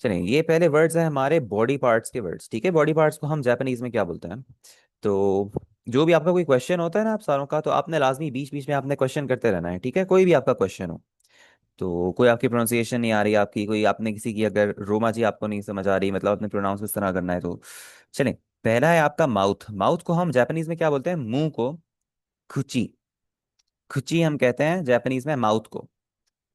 चलिए, ये पहले वर्ड्स हैं हमारे बॉडी पार्ट्स के वर्ड्स। ठीक है, बॉडी पार्ट्स को हम जापानीज में क्या बोलते हैं? तो जो भी आपका कोई क्वेश्चन होता है ना आप सारों का, तो आपने लाजमी बीच बीच में आपने क्वेश्चन करते रहना है। ठीक है, कोई भी आपका क्वेश्चन हो, तो कोई आपकी प्रोनाउंसिएशन नहीं आ रही आपकी, कोई आपने किसी की अगर रोमा जी आपको नहीं समझ आ रही, मतलब आपने प्रोनाउंस किस तरह करना है, तो चलें। पहला है आपका माउथ। माउथ को हम जापानीज में क्या बोलते हैं? मुंह को खुची। खुची हम कहते हैं जापानीज में माउथ को।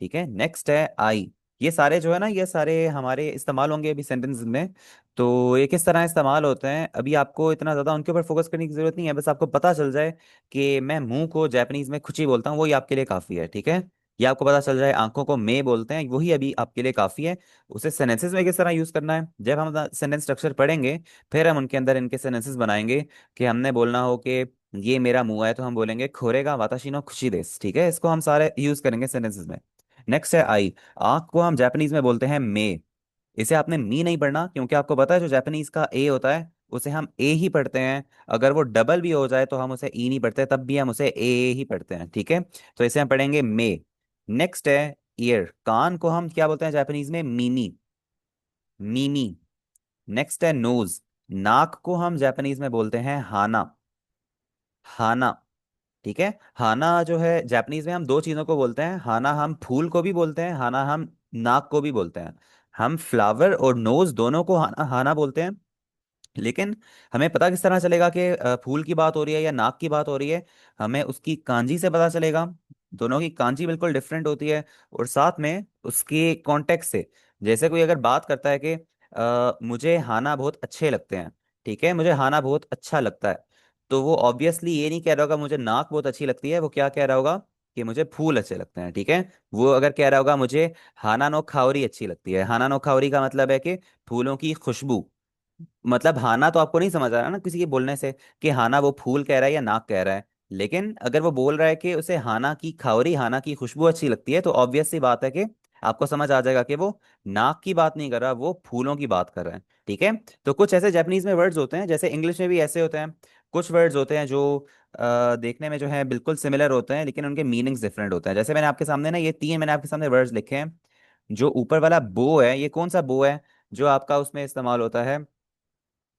ठीक है, नेक्स्ट है आई। ये सारे जो है ना, ये सारे हमारे इस्तेमाल होंगे अभी सेंटेंस में। तो ये किस तरह इस्तेमाल होते हैं, अभी आपको इतना ज़्यादा उनके ऊपर फोकस करने की ज़रूरत नहीं है, बस आपको पता चल जाए कि मैं मुंह को जापानीज में खुची बोलता हूँ, वही आपके लिए काफ़ी है। ठीक है, ये आपको पता चल जाए आंखों को मे बोलते हैं, वही अभी आपके लिए काफ़ी है। उसे सेंटेंसेस में किस तरह यूज़ करना है, जब हम सेंटेंस स्ट्रक्चर पढ़ेंगे, फिर हम उनके अंदर इनके सेंटेंसेस बनाएंगे। कि हमने बोलना हो कि ये मेरा मुंह है, तो हम बोलेंगे खोरेगा वाताशी नो खुशी देस। ठीक है, इसको हम सारे यूज़ करेंगे सेंटेंसेस में। नेक्स्ट है आई। आंख को हम जापानीज में बोलते हैं मे। इसे आपने मी नहीं पढ़ना, क्योंकि आपको पता है जो जापानीज का ए होता है उसे हम ए ही पढ़ते हैं। अगर वो डबल भी हो जाए तो हम उसे ई नहीं पढ़ते, तब भी हम उसे ए ही पढ़ते हैं। ठीक है, तो इसे हम पढ़ेंगे मे। नेक्स्ट है ईयर। कान को हम क्या बोलते हैं जापानीज में? मीमी। मीमी। नेक्स्ट है नोज। नाक को हम जापानीज में बोलते हैं हाना। हाना। ठीक है, हाना जो है जापानीज में हम दो चीजों को बोलते हैं। हाना हम फूल को भी बोलते हैं, हाना हम नाक को भी बोलते हैं। हम फ्लावर और नोज दोनों को हाना हाना बोलते हैं। लेकिन हमें पता किस तरह चलेगा कि फूल की बात हो रही है या नाक की बात हो रही है? हमें उसकी कांजी से पता चलेगा। दोनों की कांजी बिल्कुल डिफरेंट होती है। और साथ में उसके कॉन्टेक्स्ट से, जैसे कोई अगर बात करता है कि मुझे हाना बहुत अच्छे लगते हैं। ठीक है, मुझे हाना बहुत अच्छा लगता है। तो वो ऑब्वियसली ये नहीं कह रहा होगा मुझे नाक बहुत अच्छी लगती है, वो क्या कह रहा होगा? कि मुझे फूल अच्छे लगते हैं। ठीक है, वो अगर कह रहा होगा मुझे हाना नो खाओरी अच्छी लगती है, हाना नो खाओरी का मतलब है कि फूलों की खुशबू। मतलब हाना तो आपको नहीं समझ आ रहा ना किसी के बोलने से कि हाना वो फूल कह रहा है या नाक कह रहा है। लेकिन अगर वो बोल रहा है कि उसे हाना की खावरी, हाना की खुशबू अच्छी लगती है, तो ऑब्वियस सी बात है कि आपको समझ आ जाएगा कि वो नाक की बात नहीं कर रहा, वो फूलों की बात कर रहा है। ठीक है, तो कुछ ऐसे जापानीज में वर्ड्स होते हैं, जैसे इंग्लिश में भी ऐसे होते हैं। कुछ वर्ड्स होते हैं जो देखने में जो है बिल्कुल सिमिलर होते हैं, लेकिन उनके मीनिंग्स डिफरेंट होते हैं। जैसे मैंने आपके सामने ना ये तीन मैंने आपके सामने वर्ड्स लिखे हैं। जो ऊपर वाला बो है, ये कौन सा बो है जो आपका उसमें इस्तेमाल होता है?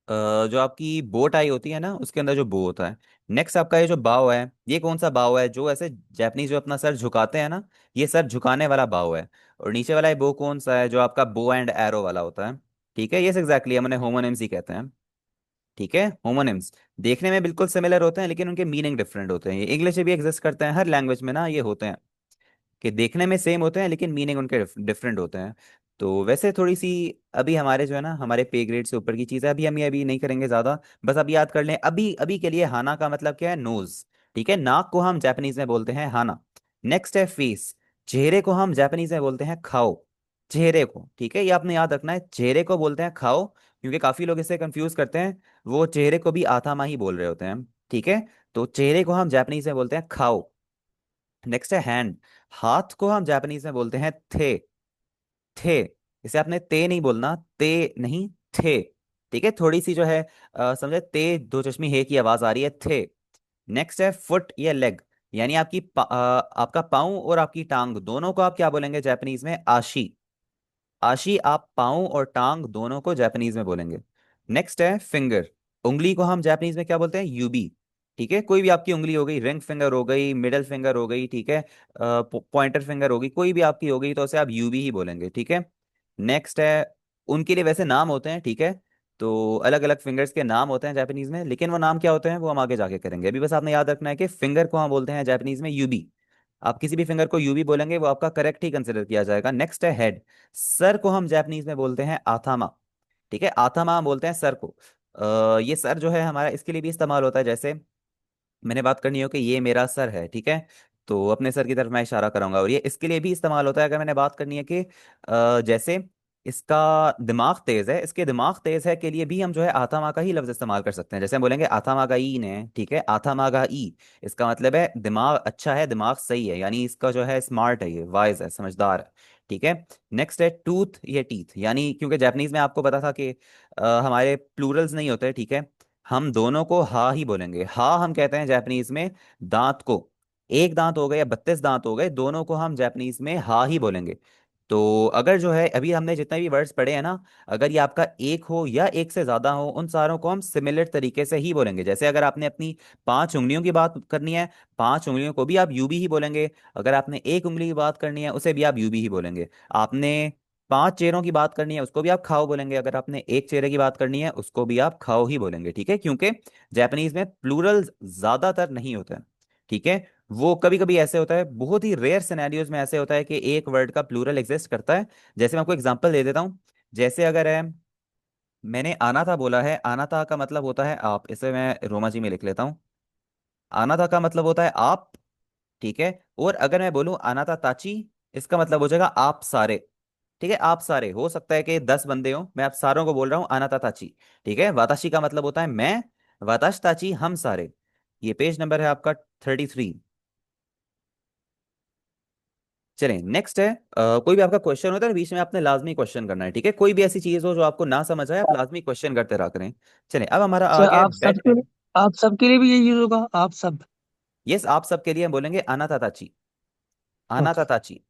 जो आपकी बो टाई होती है ना, उसके अंदर जो बो होता है। नेक्स्ट आपका ये जो बाव है, ये कौन सा बाव है जो ऐसे जापानीज जो अपना सर झुकाते हैं ना, ये सर झुकाने वाला बाव है। और नीचे वाला ये बो कौन सा है जो आपका बो एंड एरो वाला होता है? ठीक है, ये एग्जैक्टली हम उन्हें होमोनिम्स ही कहते हैं। ठीक है, होमोनिम्स देखने में बिल्कुल सिमिलर होते हैं, लेकिन उनके मीनिंग डिफरेंट होते हैं। ये इंग्लिश में भी एग्जिस्ट करते हैं, हर लैंग्वेज में ना ये होते हैं कि देखने में सेम होते हैं, लेकिन मीनिंग उनके डिफरेंट होते हैं। तो वैसे थोड़ी सी अभी हमारे जो है ना, हमारे पे ग्रेड से ऊपर की चीज़ है, अभी हम ये अभी नहीं करेंगे ज़्यादा। बस अब याद कर लें अभी अभी के लिए, हाना का मतलब क्या है? नोज। ठीक है, नाक को हम जापानीज में बोलते हैं हाना। नेक्स्ट है फेस। चेहरे को हम जापानीज में बोलते हैं खाओ। चेहरे को, ठीक है, ये आपने याद रखना है, चेहरे को बोलते हैं खाओ, क्योंकि काफ़ी लोग इससे कंफ्यूज करते हैं। वो चेहरे को भी आथामा ही बोल रहे होते हैं। ठीक है, तो चेहरे को हम जापानीज में बोलते हैं खाओ। नेक्स्ट है हैंड। हाथ को हम जापानीज में बोलते हैं थे। थे। इसे आपने ते नहीं बोलना, ते नहीं, थे। ठीक है, थोड़ी सी जो है समझे, ते दो चश्मी हे की आवाज आ रही है, थे। नेक्स्ट है फुट या लेग। यानी आपका पाँव और आपकी टांग दोनों को आप क्या बोलेंगे जापानीज में? आशी। आशी आप पाँव और टांग दोनों को जापानीज में बोलेंगे। नेक्स्ट है फिंगर। उंगली को हम जापानीज में क्या बोलते हैं? यूबी। ठीक है, कोई भी आपकी उंगली हो गई, रिंग फिंगर हो गई, मिडल फिंगर हो गई, ठीक है, पॉइंटर फिंगर होगी, कोई भी आपकी हो गई, तो उसे आप यूबी ही बोलेंगे। ठीक है, नेक्स्ट है, उनके लिए वैसे नाम होते हैं। ठीक है, तो अलग अलग फिंगर्स के नाम होते हैं जापानीज में, लेकिन वो नाम क्या होते हैं वो हम आगे जाके करेंगे। अभी बस आपने याद रखना है कि फिंगर को हम बोलते हैं जापानीज में यूबी। आप किसी भी फिंगर को यूबी बोलेंगे वो आपका करेक्ट ही कंसिडर किया जाएगा। नेक्स्ट है हेड। सर को हम जापानीज में बोलते हैं आथामा। ठीक है, आथामा हम बोलते हैं सर को। ये सर जो है हमारा इसके लिए भी इस्तेमाल होता है, जैसे मैंने बात करनी हो कि ये मेरा सर है। ठीक है, तो अपने सर की तरफ मैं इशारा करूंगा, और ये इसके लिए भी इस्तेमाल होता है अगर मैंने बात करनी है कि जैसे इसका दिमाग तेज है, इसके दिमाग तेज है के लिए भी हम जो है आथा मागा ही लफ्ज इस्तेमाल कर सकते हैं। जैसे हम बोलेंगे आथा मागा ई ने, ठीक है, आथा मागा ई, इसका मतलब है दिमाग अच्छा है, दिमाग सही है, यानी इसका जो है स्मार्ट है, ये वाइज है, समझदार है। ठीक है, नेक्स्ट है टूथ या टीथ। यानी क्योंकि जापानीज में आपको पता था कि हमारे प्लूरल्स नहीं होते। ठीक है, हम दोनों को हा ही बोलेंगे। हा हम कहते हैं जापानीज में दांत को। एक दांत हो गए या 32 दांत हो गए, दोनों को हम जापानीज में हा ही बोलेंगे। तो अगर जो है अभी हमने जितने भी वर्ड्स पढ़े हैं ना, अगर ये आपका एक हो या एक से ज्यादा हो, उन सारों को हम सिमिलर तरीके से ही बोलेंगे। जैसे अगर आपने अपनी 5 उंगलियों की बात करनी है, 5 उंगलियों को भी आप यूं भी ही बोलेंगे। अगर आपने एक उंगली की बात करनी है, उसे भी आप यूं भी ही बोलेंगे। आपने 5 चेहरों की बात करनी है, उसको भी आप खाओ बोलेंगे। अगर आपने एक चेहरे की बात करनी है, उसको भी आप खाओ ही बोलेंगे। ठीक है, क्योंकि जापानीज में प्लूरल ज्यादातर नहीं होते हैं। ठीक है, वो कभी कभी ऐसे होता है, बहुत ही रेयर सिनेरियोज में ऐसे होता है कि एक वर्ड का प्लूरल एग्जिस्ट करता है। जैसे मैं आपको एग्जांपल दे देता हूँ। जैसे अगर है, मैंने आना था बोला है, आना था का मतलब होता है आप, इसे मैं रोमा जी में लिख लेता हूँ। आना था का मतलब होता है आप। ठीक है, और अगर मैं बोलूँ आना था ताची, इसका मतलब हो जाएगा आप सारे। ठीक है, आप सारे, हो सकता है कि 10 बंदे हो, मैं आप सारों को बोल रहा हूँ आना था ताची। ठीक है, वाताशी का मतलब होता है मैं, वाताश ताची हम सारे। ये पेज नंबर है आपका 33। चलें, नेक्स्ट है कोई भी आपका क्वेश्चन होता है ना, बीच में आपने लाजमी क्वेश्चन करना है। ठीक है, कोई भी ऐसी चीज हो जो आपको ना समझ आए, आप लाजमी क्वेश्चन करते रहा करें। चलें, अब हमारा आ सर गया है बेड एंड। आप सबके लिए भी यही यूज होगा, आप सब? यस, आप सबके लिए हम बोलेंगे आना ताताची, आना ओके। ताताची।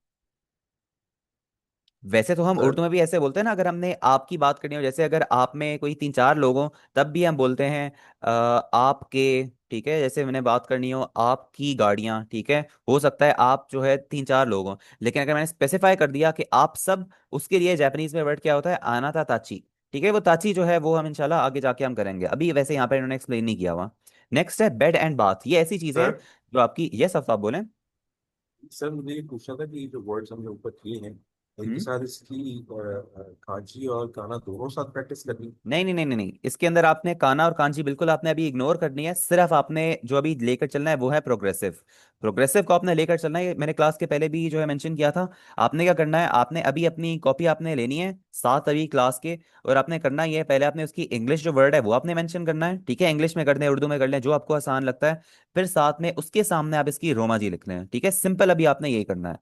वैसे तो हम सर। उर्दू में भी ऐसे बोलते हैं ना, अगर हमने आपकी बात करनी हो, जैसे अगर आप में कोई 3 4 लोग हों, तब भी हम बोलते हैं आपके। ठीक है, जैसे मैंने बात करनी हो आपकी गाड़ियां। ठीक है, हो सकता है आप जो है 3 4 लोग हों, लेकिन अगर मैंने स्पेसिफाई कर दिया कि आप सब, उसके लिए जापानीज में वर्ड क्या होता है, आना था ताची। ठीक है, वो ताची जो है वो हम इंशाल्लाह आगे जाके हम करेंगे, अभी वैसे यहाँ पे इन्होंने एक्सप्लेन नहीं किया हुआ। नेक्स्ट है बेड एंड बाथ। ये ऐसी चीजें हैं सर। जो आपकी, यस आप बोलें। सर मुझे ये पूछना था कि ये जो वर्ड्स हमने ऊपर किए हैं, इनके हम्म। साथ इसकी कांची और काना दोनों साथ प्रैक्टिस करनी। नहीं नहीं नहीं नहीं नहीं, इसके अंदर आपने काना और कांजी बिल्कुल आपने अभी इग्नोर करनी है। सिर्फ आपने जो अभी लेकर चलना है वो है प्रोग्रेसिव। प्रोग्रेसिव को आपने लेकर चलना है, ये मैंने क्लास के पहले भी जो है मेंशन किया था। आपने क्या करना है, आपने अभी अपनी कॉपी आपने लेनी है 7वीं क्लास के, और आपने करना ये है, पहले आपने उसकी इंग्लिश जो वर्ड है वो आपने मेंशन करना है। ठीक है, इंग्लिश में कर लें, उर्दू में कर लें, जो आपको आसान लगता है। फिर साथ में उसके सामने आप इसकी रोमा जी लिख लें। ठीक है, सिंपल, अभी आपने यही करना है,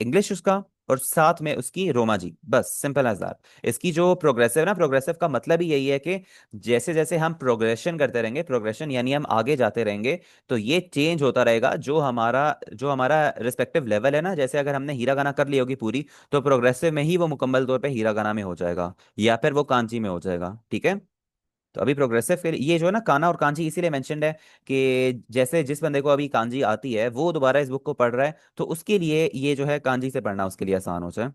इंग्लिश उसका और साथ में उसकी रोमा जी, बस सिंपल एज दैट। इसकी जो प्रोग्रेसिव ना, प्रोग्रेसिव का मतलब ही यही है कि जैसे जैसे हम प्रोग्रेशन करते रहेंगे, प्रोग्रेशन यानी हम आगे जाते रहेंगे, तो ये चेंज होता रहेगा। जो हमारा रिस्पेक्टिव लेवल है ना, जैसे अगर हमने हीरा गाना कर ली होगी पूरी, तो प्रोग्रेसिव में ही वो मुकम्मल तौर पे हीरा गाना में हो जाएगा, या फिर वो कांची में हो जाएगा। ठीक है, तो अभी प्रोग्रेसिव के लिए ये जो है ना काना और कांजी इसीलिए मेंशनड है कि जैसे जिस बंदे को अभी कांजी आती है, वो दोबारा इस बुक को पढ़ रहा है, तो उसके लिए ये जो है कांजी से पढ़ना उसके लिए आसान हो जाए।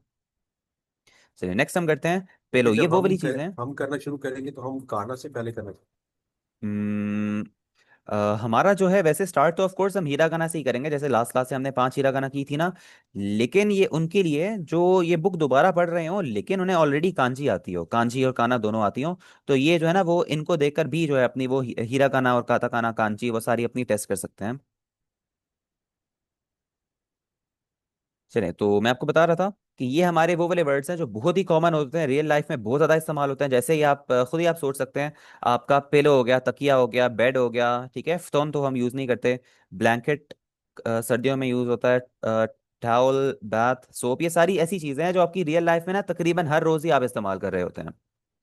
चलिए, नेक्स्ट हम करते हैं पेलो। लेकिन ये जब वो वाली चीजें हैं। हम करना शुरू करेंगे तो हम काना से पहले करना चाहिए। हम्म, हमारा जो है वैसे स्टार्ट तो ऑफ कोर्स हम हीरा गाना से ही करेंगे, जैसे लास्ट क्लास से हमने 5 हीरा गाना की थी ना। लेकिन ये उनके लिए जो ये बुक दोबारा पढ़ रहे हो, लेकिन उन्हें ऑलरेडी कांजी आती हो, कांजी और काना दोनों आती हो, तो ये जो है ना वो इनको देखकर भी जो है अपनी वो हीरा गाना और काता काना कांची वो सारी अपनी टेस्ट कर सकते हैं। चलिए, तो मैं आपको बता रहा था कि ये हमारे वो वाले वर्ड्स हैं जो बहुत ही कॉमन होते हैं, रियल लाइफ में बहुत ज़्यादा इस्तेमाल होते हैं। जैसे ही आप खुद ही आप सोच सकते हैं, आपका पिलो हो गया, तकिया हो गया, बेड हो गया। ठीक है, स्टोन तो हम यूज़ नहीं करते। ब्लैंकेट सर्दियों में यूज़ होता है। टॉवल, बाथ, सोप, ये सारी ऐसी चीज़ें हैं जो आपकी रियल लाइफ में ना तकरीबन हर रोज़ ही आप इस्तेमाल कर रहे होते हैं।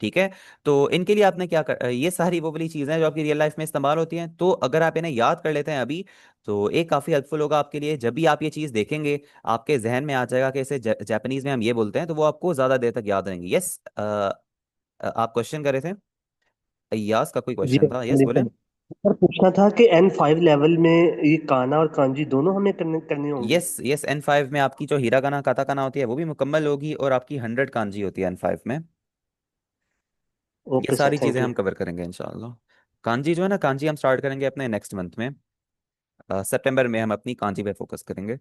ठीक है, तो इनके लिए आपने क्या ये सारी वो वाली चीज़ें हैं जो आपकी रियल लाइफ में इस्तेमाल होती हैं, तो अगर आप इन्हें याद कर लेते हैं अभी, तो एक काफ़ी हेल्पफुल होगा आपके लिए। जब भी आप ये चीज़ देखेंगे, आपके जहन में आ जाएगा कि इसे जापानीज में हम ये बोलते हैं, तो वो आपको ज्यादा देर तक याद रहेंगी। यस, आप क्वेश्चन कर रहे थे, अय्याज का कोई जी क्वेश्चन था, यस बोले। सर। सर पूछना था कि N5 लेवल में ये काना और कांजी दोनों हमें करने होंगे? यस यस, N5 में आपकी जो हीरागाना काताकाना होती है वो भी मुकम्मल होगी, और आपकी 100 कांजी होती है N5 में। ये ओके सर, सारी चीज़ें थैंक यू। हम कवर करेंगे इंशाल्लाह। कांजी जो है ना, कांजी हम स्टार्ट करेंगे अपने नेक्स्ट मंथ में, सितंबर में हम अपनी कांजी पे फोकस करेंगे।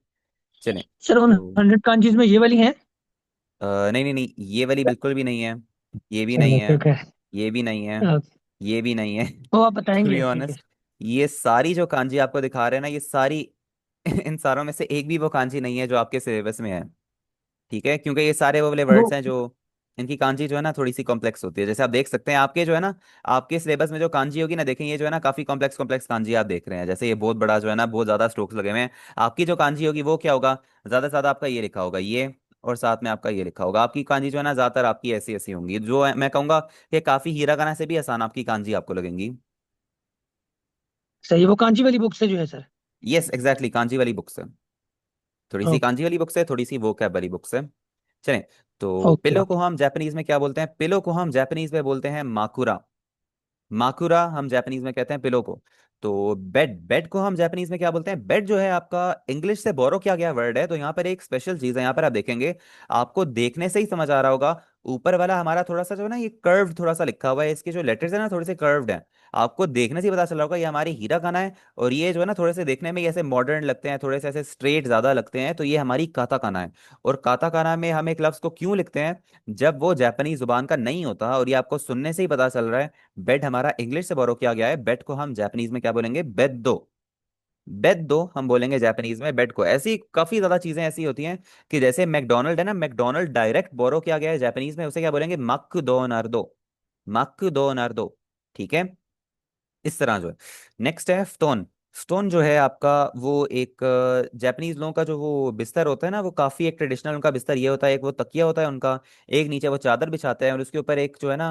चलें, सर उन तो 100 कांजीज में ये वाली हैं? नहीं नहीं नहीं, ये वाली बिल्कुल भी नहीं है, ये भी नहीं ओके है, ओके। ये भी नहीं है, ये भी नहीं है। वो आप टू बी बताएंगे, ठीक है। ऑनेस्ट, ये सारी जो कांजी आपको दिखा रहे हैं ना, ये सारी इन सारों में से एक भी वो कांजी नहीं है जो आपके सिलेबस में है। ठीक है, क्योंकि ये सारे वो वाले वो वर्ड्स हैं जो, इनकी कांजी जो है ना थोड़ी सी कॉम्प्लेक्स होती है। जैसे आप देख सकते हैं आपके जो है ना, आपके सिलेबस में जो कांजी होगी ना, देखें ये जो है ना काफी कॉम्प्लेक्स कॉम्प्लेक्स कांजी आप देख रहे हैं। जैसे ये बहुत बड़ा जो है ना, बहुत ज्यादा स्ट्रोक्स लगे हुए हैं। आपकी जो कांजी होगी वो क्या होगा, ज्यादा से ज्यादा आपका ये लिखा होगा ये, और साथ में आपका ये लिखा होगा। आपकी कांजी जो है ना ज्यादातर आपकी ऐसी ऐसी होंगी, जो मैं कहूंगा कि काफी हीरा गाना से भी आसान आपकी कांजी आपको लगेंगी। सही, वो कांची वाली बुक से जो है सर। यस एग्जैक्टली, कांजी वाली बुक से, थोड़ी सी ओके। कांजी वाली बुक से, थोड़ी सी वो कैब वाली बुक से। चलें। तो ओके पिलो को ओके। हम जापानीज में क्या बोलते हैं? पिलो को हम जापानीज में बोलते हैं माकुरा। माकुरा हम जापानीज में कहते हैं पिलो को। तो बेड, बेड को हम जापानीज में क्या बोलते हैं? बेड जो है आपका इंग्लिश से बोरो किया गया वर्ड है। तो यहाँ पर एक स्पेशल चीज है, यहाँ पर आप देखेंगे, आपको देखने से ही समझ आ रहा होगा, ऊपर वाला हमारा थोड़ा सा जो है ना, ये कर्व थोड़ा सा लिखा हुआ है, इसके जो लेटर्स है ना थोड़े से कर्व्ड हैं। आपको देखने से ही पता चला होगा ये हमारी हीरा खाना है। और ये जो है ना थोड़े से देखने में ये ऐसे मॉडर्न लगते हैं, थोड़े से ऐसे स्ट्रेट ज्यादा लगते हैं, तो ये हमारी काता खाना है। और काता खाना में हम एक लफ्ज को क्यों लिखते हैं? जब वो जापानी जुबान का नहीं होता, और ये आपको सुनने से ही पता चल रहा है, बेड हमारा इंग्लिश से बोरो किया गया है, बेड को हम जापानीज में क्या बोलेंगे? बेड दो। बेड दो हम बोलेंगे जापानीज में बेड को। ऐसी काफी ज्यादा चीजें ऐसी होती हैं कि जैसे मैकडोनल्ड है ना, मैकडोनल्ड डायरेक्ट बोरो किया गया है जापानीज में, उसे क्या बोलेंगे? मक दो नार्दो। मक दो नार्दो। ठीक है, इस तरह जो है। नेक्स्ट है स्टोन। स्टोन जो है आपका वो एक जापानीज लोगों का जो वो बिस्तर होता है ना, वो काफी एक ट्रेडिशनल उनका बिस्तर ये होता है, एक वो तकिया होता है उनका, एक नीचे वो चादर बिछाते हैं और उसके ऊपर एक जो है ना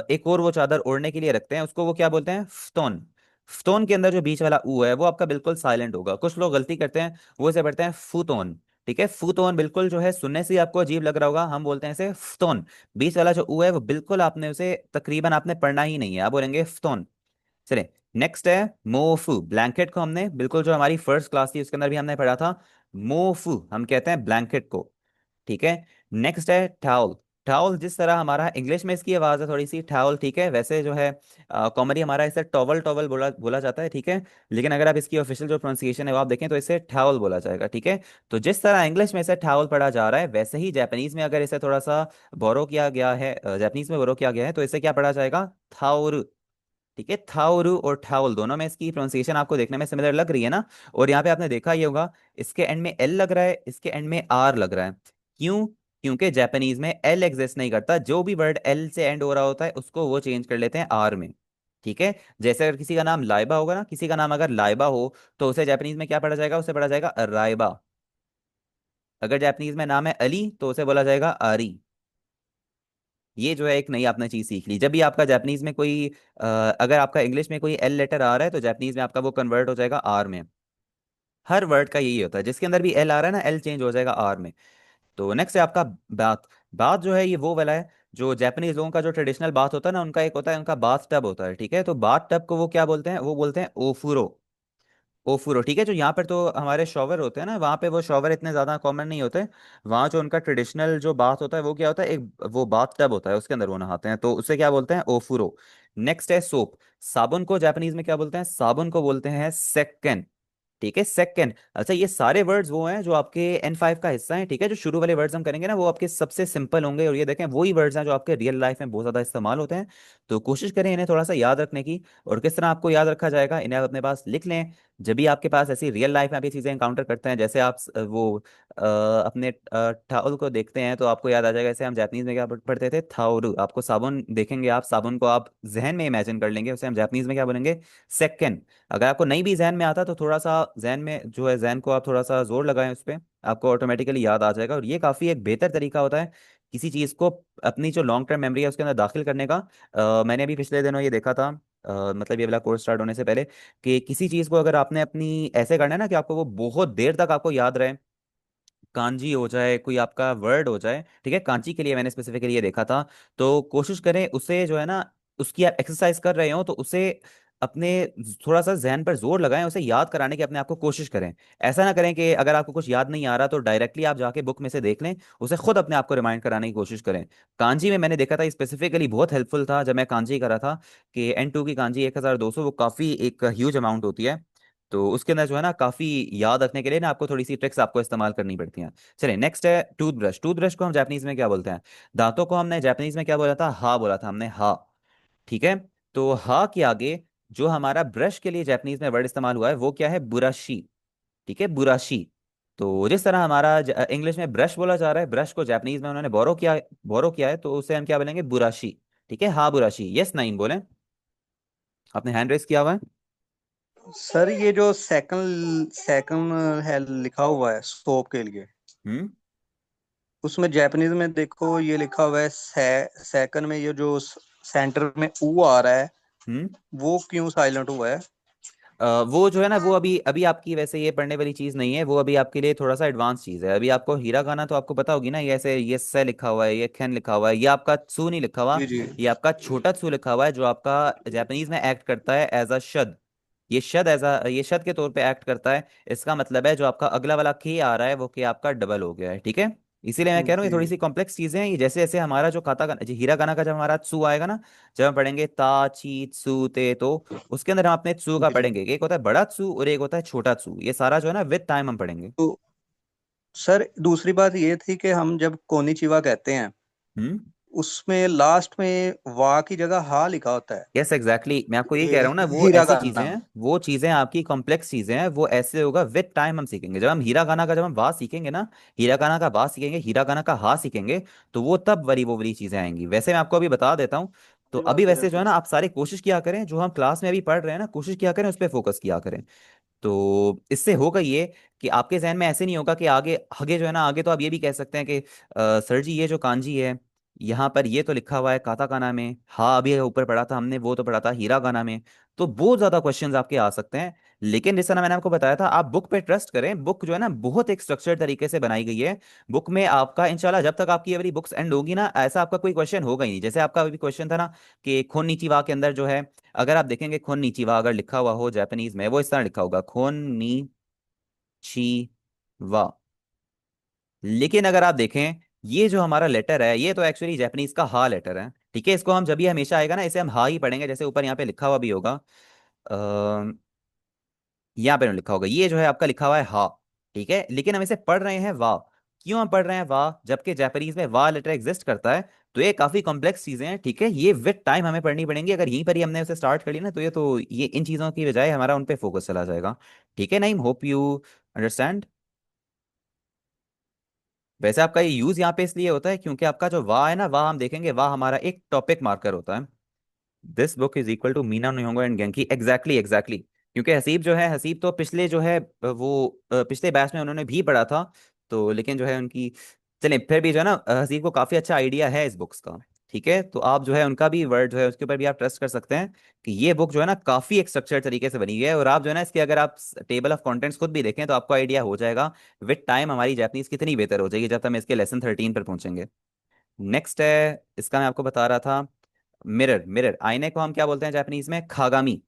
एक और वो चादर ओढ़ने के लिए रखते हैं, उसको वो क्या बोलते हैं? स्टोन। स्टोन के अंदर जो बीच वाला ऊ है वो आपका बिल्कुल साइलेंट होगा। कुछ लोग गलती करते हैं, वो इसे पढ़ते हैं फूतोन। ठीक है, फूतोन बिल्कुल जो है सुनने से ही आपको अजीब लग रहा होगा, हम बोलते हैं इसे फ्तोन। बीच वाला जो ऊ है वो बिल्कुल आपने उसे तकरीबन आपने पढ़ना ही नहीं है, आप बोलेंगे फ्तोन। चलिए, नेक्स्ट है मोफू। ब्लैंकेट को हमने बिल्कुल जो हमारी फर्स्ट क्लास थी उसके अंदर भी हमने पढ़ा था, मोफू हम कहते हैं ब्लैंकेट को। ठीक है। नेक्स्ट है टावल। टावल जिस तरह हमारा इंग्लिश में इसकी आवाज है थोड़ी सी टावल, ठीक है, वैसे जो है कॉमनली हमारा इसे टॉवल टॉवल बोला बोला जाता है। ठीक है, लेकिन अगर आप इसकी ऑफिशियल जो प्रोनाउंसिएशन है वो आप देखें तो इसे टावल बोला जाएगा। ठीक है, तो जिस तरह इंग्लिश में इसे टावल पढ़ा जा रहा है, वैसे ही जापानीज में अगर इसे थोड़ा सा बोरो किया गया है, जापानीज में बोरो किया गया है, तो इसे क्या पढ़ा जाएगा? थाउर। ठीक है, थाउरू और ठाउल दोनों में इसकी प्रोनाउंसिएशन आपको देखने में सिमिलर लग रही है ना। और यहाँ पे आपने देखा ही होगा, इसके एंड में एल लग रहा है, इसके एंड में आर लग रहा है। क्यों? क्योंकि जापानीज में एल एग्जिस्ट नहीं करता, जो भी वर्ड एल से एंड हो रहा होता है उसको वो चेंज कर लेते हैं आर में। ठीक है, जैसे अगर किसी का नाम लाइबा होगा ना, किसी का नाम अगर लाइबा हो, तो उसे जापानीज में क्या पढ़ा जाएगा? उसे पढ़ा जाएगा राइबा। अगर जापानीज में नाम है अली, तो उसे बोला जाएगा आरी। ये जो है एक नई आपने चीज सीख ली। जब भी आपका जापानीज में कोई अगर आपका इंग्लिश में कोई एल लेटर आ रहा है, तो जापानीज में आपका वो कन्वर्ट हो जाएगा आर में। हर वर्ड का यही होता है, जिसके अंदर भी एल आ रहा है ना, एल चेंज हो जाएगा आर में। तो नेक्स्ट है आपका बात। बात जो है ये वो वाला है जो जापानीज लोगों का जो ट्रेडिशनल बात होता है ना, उनका एक होता है, उनका बाथ टब होता है। ठीक है, तो बाथ टब को वो क्या बोलते हैं? वो बोलते हैं ओफुरो। ओफुरो। ठीक है, जो यहाँ पर तो हमारे शॉवर होते हैं ना, वहाँ पे वो शॉवर इतने ज़्यादा कॉमन नहीं होते। वहाँ जो उनका ट्रेडिशनल जो बाथ होता है वो क्या होता है? एक वो बाथ टब होता है, उसके अंदर वो नहाते हैं, तो उसे क्या बोलते हैं? ओफुरो। नेक्स्ट है सोप। साबुन को जापानीज में क्या बोलते हैं? साबुन को बोलते हैं सेक्केन। ठीक है, सेकंड। अच्छा, ये सारे वर्ड्स वो हैं जो आपके N5 का हिस्सा हैं। ठीक है, जो शुरू वाले वर्ड्स हम करेंगे ना वो आपके सबसे सिंपल होंगे, और ये देखें वही वर्ड्स हैं जो आपके रियल लाइफ में बहुत ज़्यादा इस्तेमाल होते हैं। तो कोशिश करें इन्हें थोड़ा सा याद रखने की। और किस तरह आपको याद रखा जाएगा, इन्हें आप अपने पास लिख लें। जब भी आपके पास ऐसी रियल लाइफ में आप ये चीज़ें इंकाउंटर करते हैं, जैसे आप अपने टाउल को देखते हैं, तो आपको याद आ जाएगा, जैसे हम जापानीज में क्या पढ़ते थे? थाउरू। आपको साबुन देखेंगे, आप साबुन को आप जहन में इमेजिन कर लेंगे, उसे हम जापानीज में क्या बोलेंगे? सेकंड। अगर आपको नहीं भी जहन में आता तो थोड़ा सा जहन में जो है, जहन को आप थोड़ा सा जोर लगाएं उस पर, आपको ऑटोमेटिकली याद आ जाएगा। और ये काफ़ी एक बेहतर तरीका होता है किसी चीज़ को अपनी जो लॉन्ग टर्म मेमोरी है उसके अंदर दाखिल करने का। मैंने अभी पिछले दिनों ये देखा था, मतलब ये वाला कोर्स स्टार्ट होने से पहले, कि किसी चीज़ को अगर आपने अपनी ऐसे करना है ना कि आपको वो बहुत देर तक आपको याद रहे, कांजी हो जाए, कोई आपका वर्ड हो जाए, ठीक है, कांची के लिए मैंने स्पेसिफिकली ये देखा था। तो कोशिश करें उसे जो है ना, उसकी आप एक्सरसाइज कर रहे हो तो उसे अपने थोड़ा सा जहन पर जोर लगाएं, उसे याद कराने की अपने आप को कोशिश करें। ऐसा ना करें कि अगर आपको कुछ याद नहीं आ रहा तो डायरेक्टली आप जाके बुक में से देख लें, उसे खुद अपने आप को रिमाइंड कराने की कोशिश करें। कांजी में मैंने देखा था स्पेसिफिकली बहुत हेल्पफुल था जब मैं कांजी करा था, कि N2 की कांजी 1200, वो काफ़ी एक ह्यूज अमाउंट होती है। तो उसके अंदर जो है ना काफ़ी याद रखने के लिए ना आपको थोड़ी सी ट्रिक्स आपको इस्तेमाल करनी पड़ती हैं। चलिए, नेक्स्ट है टूथब्रश। टूथब्रश को हम जापानीज में क्या बोलते हैं? दांतों को हमने जापानीज में क्या बोला था? हा बोला था हमने, हा। ठीक है, तो हा के आगे जो हमारा ब्रश के लिए जापानीज में वर्ड इस्तेमाल हुआ है वो क्या है? बुराशी। ठीक है, बुराशी। तो जिस तरह हमारा इंग्लिश में ब्रश बोला जा रहा है, ब्रश को जापानीज में उन्होंने बोरो किया है, तो उसे हम क्या बोलेंगे? बुराशी। ठीक है, हा बुराशी। यस नाइम बोले, आपने हैंड रेस किया हुआ है। सर ये जो सेकंड सेकंड है लिखा हुआ है सोप के लिए, हम्म। उसमें जापानीज में देखो ये लिखा हुआ है सेकंड में ये जो सेंटर में ऊ आ रहा है हम्म। वो क्यों साइलेंट हुआ है? वो जो है ना, वो अभी अभी आपकी वैसे ये पढ़ने वाली चीज नहीं है, वो अभी आपके लिए थोड़ा सा एडवांस चीज है। अभी आपको हीरा गाना तो आपको पता होगी ना, ये ऐसे ये से लिखा हुआ है, ये खेन लिखा हुआ है, ये आपका त्सू नहीं लिखा हुआ, जी जी। ये आपका छोटा त्सू लिखा हुआ है, जो आपका जापानीज में एक्ट करता है एज अ शद। ये शद एज अ ये शद के तौर पे एक्ट करता है। इसका मतलब है जो आपका अगला वाला के आ रहा है वो के आपका डबल हो गया है, ठीक है। इसीलिए मैं कह रहा हूँ ये जी। थोड़ी सी कॉम्प्लेक्स चीजें हैं। ये जैसे जैसे हमारा जो खाता जी हीरा गाना का जब हमारा त्सू आएगा ना, जब हम पढ़ेंगे ता ची त्सू ते, तो उसके अंदर हम अपने त्सू का जी जी। पढ़ेंगे। एक होता है बड़ा त्सू और एक होता है छोटा त्सू। ये सारा जो है ना विद टाइम हम पढ़ेंगे। तो सर दूसरी बात ये थी कि हम जब कोनिचिवा कहते हैं हम्म। उसमें लास्ट में वा की जगह हा लिखा होता है। यस एग्जैक्टली, मैं आपको यही कह ये रहा हूँ ना, वो हीरा ऐसी चीजें गाना में। हैं, वो चीजें आपकी कॉम्प्लेक्स चीजें हैं, वो ऐसे होगा विद टाइम हम सीखेंगे। जब हम हीरा गाना का जब हम वा सीखेंगे ना, हीरा गाना का वा सीखेंगे, हीरा गाना का हा सीखेंगे, तो वो तब वो वाली चीजें आएंगी। वैसे मैं आपको अभी बता देता हूँ। तो ये अभी बात है वैसे जो है सर। ना, आप सारी कोशिश किया करें, जो हम क्लास में अभी पढ़ रहे हैं ना, कोशिश किया करें उस पर फोकस किया करें। तो इससे होगा ये कि आपके जहन में ऐसे नहीं होगा कि आगे आगे जो है ना, आगे तो आप ये भी कह सकते हैं कि सर जी ये जो कांजी है, यहाँ पर ये तो लिखा हुआ है काता काना में, हाँ अभी ऊपर पढ़ा था हमने, वो तो पढ़ा था हीरा गाना में। तो बहुत ज्यादा क्वेश्चंस आपके आ सकते हैं। लेकिन जिस तरह मैंने आपको बताया था, आप बुक पे ट्रस्ट करें। बुक जो है ना बहुत एक स्ट्रक्चर्ड तरीके से बनाई गई है। बुक में आपका इंशाल्लाह जब तक आपकी ये वाली बुक्स एंड होगी ना, ऐसा आपका कोई क्वेश्चन होगा ही नहीं। जैसे आपका अभी क्वेश्चन था ना कि खोन नीचिवा के अंदर जो है, अगर आप देखेंगे खोन नीचिवा अगर लिखा हुआ हो जापानीज में, वो इस तरह लिखा होगा खोन नी ची वा। लेकिन अगर आप देखें, ये जो हमारा लेटर है, ये तो एक्चुअली जापानीज का हा लेटर है, ठीक है। इसको हम जब भी हमेशा आएगा ना, इसे हम हा ही पढ़ेंगे। जैसे ऊपर यहाँ पे लिखा हुआ भी होगा, यहाँ पे लिखा होगा, ये जो है आपका लिखा हुआ है हा, ठीक है। लेकिन हम इसे पढ़ रहे हैं वाह। क्यों हम पढ़ रहे हैं वाह, जबकि जापानीज में वाह लेटर एग्जिस्ट करता है। तो ये काफी कॉम्प्लेक्स चीजें हैं, ठीक है। ये विद टाइम हमें पढ़नी पड़ेंगी। अगर यहीं पर ही हमने उसे स्टार्ट कर ली ना, ये इन चीजों की बजाय हमारा उन पे फोकस चला जाएगा। ठीक है, नहीं होप यू अंडरस्टैंड। वैसे आपका ये यूज यहाँ पे इसलिए होता है क्योंकि आपका जो वाह है ना, वाह हम देखेंगे, वाह हमारा एक टॉपिक मार्कर होता है। This book is equal to Minna Nihongo and Genki, exactly exactly. क्योंकि हसीब जो है, हसीब तो पिछले जो है पिछले बैच में उन्होंने भी पढ़ा था। तो लेकिन जो है उनकी, चलिए फिर भी जो है ना, हसीब को काफी अच्छा आइडिया है इस बुक्स का। ठीक है, तो आप जो है उनका भी वर्ड जो है उसके ऊपर भी आप ट्रस्ट कर सकते हैं कि ये बुक जो है ना काफी एक स्ट्रक्चर्ड तरीके से बनी हुई है। और आप जो है ना इसके, अगर आप टेबल ऑफ कंटेंट्स खुद भी देखें तो आपको आइडिया हो जाएगा विद टाइम हमारी जापनीज कितनी बेहतर हो जाएगी, जब तक हम इसके लेसन 13 पर पहुंचेंगे। नेक्स्ट है, इसका मैं आपको बता रहा था, मिरर। मिरर आईने को हम क्या बोलते हैं जापानीज में, खागामी।